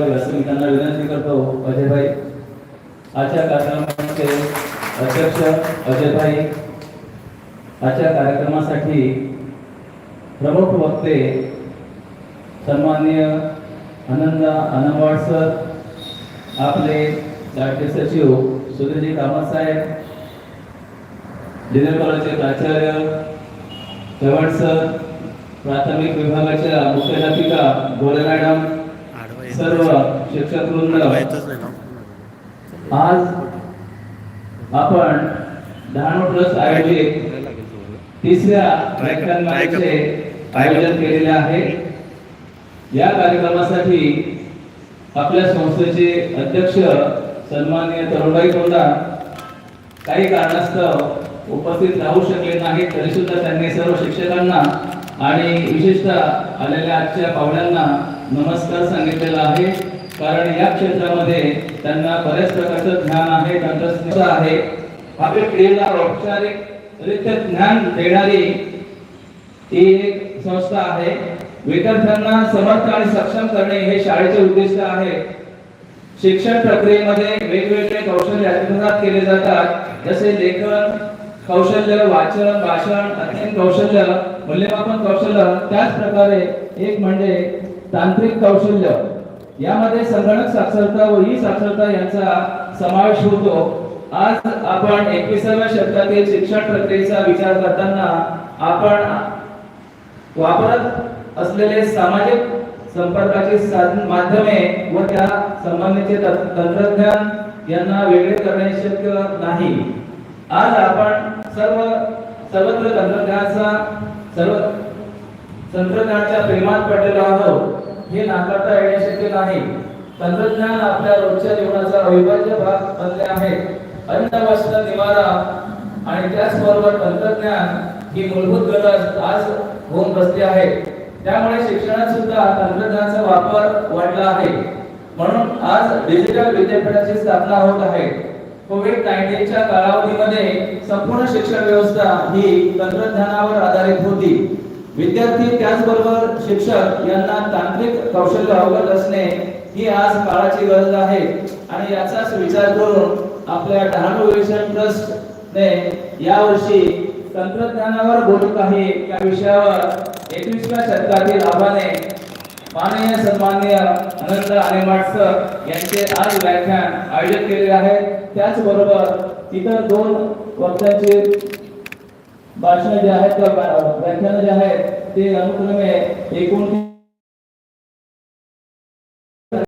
असं मी त्यांना विनंती करतो. अजयभाई आजच्या कार्यक्रमाचे अध्यक्ष अजयभाई, आजच्या कार्यक्रमासाठी प्रमुख वक्ते सन्माननीय आनंदा अनमवाड सर, आपले लाडके सचिव सुधीरजी कामत साहेब, डिग्री कॉलेजचे प्राचार्य चव्हाण सर, प्राथमिक विभागाच्या मुख्याध्यापिका गोरे मॅडम, सर्व शिक्षक वृंद, आज आपण डहाणू ट्रस्ट आयोजित तिसऱ्या व्याख्यानमालेचे आयोजन केलेले आहे. या कार्यक्रमासाठी आपल्या संस्थेचे अध्यक्ष सन्माननीय तरुणबाई कोंडा काही कारणास्तव उपस्थित राहू शकले नाही, तरी सुद्धा त्यांनी सर्व शिक्षकांना आणि विशेषतः आलेल्या आजच्या पाहुण्यांना नमस्कार सांगितलेला आहे. कारण या क्षेत्रामध्ये त्यांना बऱ्याच प्रकारचं ज्ञान आहे, तंत्रज्ञान आहे. आपल्या पिढीला औपचारिकरित्या ज्ञान देणारी ही एक संस्था आहे. विद्यार्थ्यांना समर्थ आणि सक्षम करणे हे शाळेचे उद्दिष्ट आहे. शिक्षण प्रक्रियेमध्ये वेगवेगळे कौशल्य आत्मसात केले जातात, जसे लेखन कौशल्य, वाचन, भाषण, अध्ययन कौशल्य, मूल्यमापन कौशल्य. त्याच प्रकारे एक म्हणजे तांत्रिक कौशल्य. यामध्ये संगणक साक्षरता व ई साक्षरता यांचा समावेश होतो. आज आपण 21व्या शतकातील शिक्षण प्रक्रियेचा विचार करताना आपण वापरत असलेले सामाजिक संपर्काची माध्यमे व त्या संबंधीचे तंत्रज्ञान यांना वेगळे करणे शक्य नाही. आज आपण सर्वत्र तंत्रज्ञानाच्या प्रेमात पडलेलो आहोत, हे नाकारता येणे शक्य नाही. तंत्रज्ञान आपल्या रोजच्या जीवनाचा अविभाज्य भाग बनले आहे. अन्न, वस्त्र, निवारा आणि त्याचबरोबर तंत्रज्ञान ही मूलभूत गरज आज होऊन बसली आहे. त्यामुळे शिक्षणात सुद्धा तंत्रज्ञानाचा वापर वाढला आहे. म्हणून आज डिजिटल विद्यापीठाची स्थापना होत आहे. कोविड-19च्या कालावधीमध्ये संपूर्ण शिक्षण व्यवस्था ही तंत्रज्ञानावर आधारित होती. विद्यार्थी त्याचबरोबर शिक्षक यांना तांत्रिक कौशल्य अवगत असणे ही आज काळाची गरज आहे. आणि याचाच विचार करून आपल्या डहाणू विजन ट्रस्ट ने यावर्षी तंत्रज्ञानावर बोलू काही या विषयावर 21व्या शतकातील आव्हाने माननीय सन्माननीय आनंदा अनमवाड सर यांचे आज व्याख्यान आयोजित केले आहे. त्याचबरोबर इतर दोन वक्त्यांचे भाषण जे आहेत, व्याख्यान जे आहेत ते अनुक्रमे 29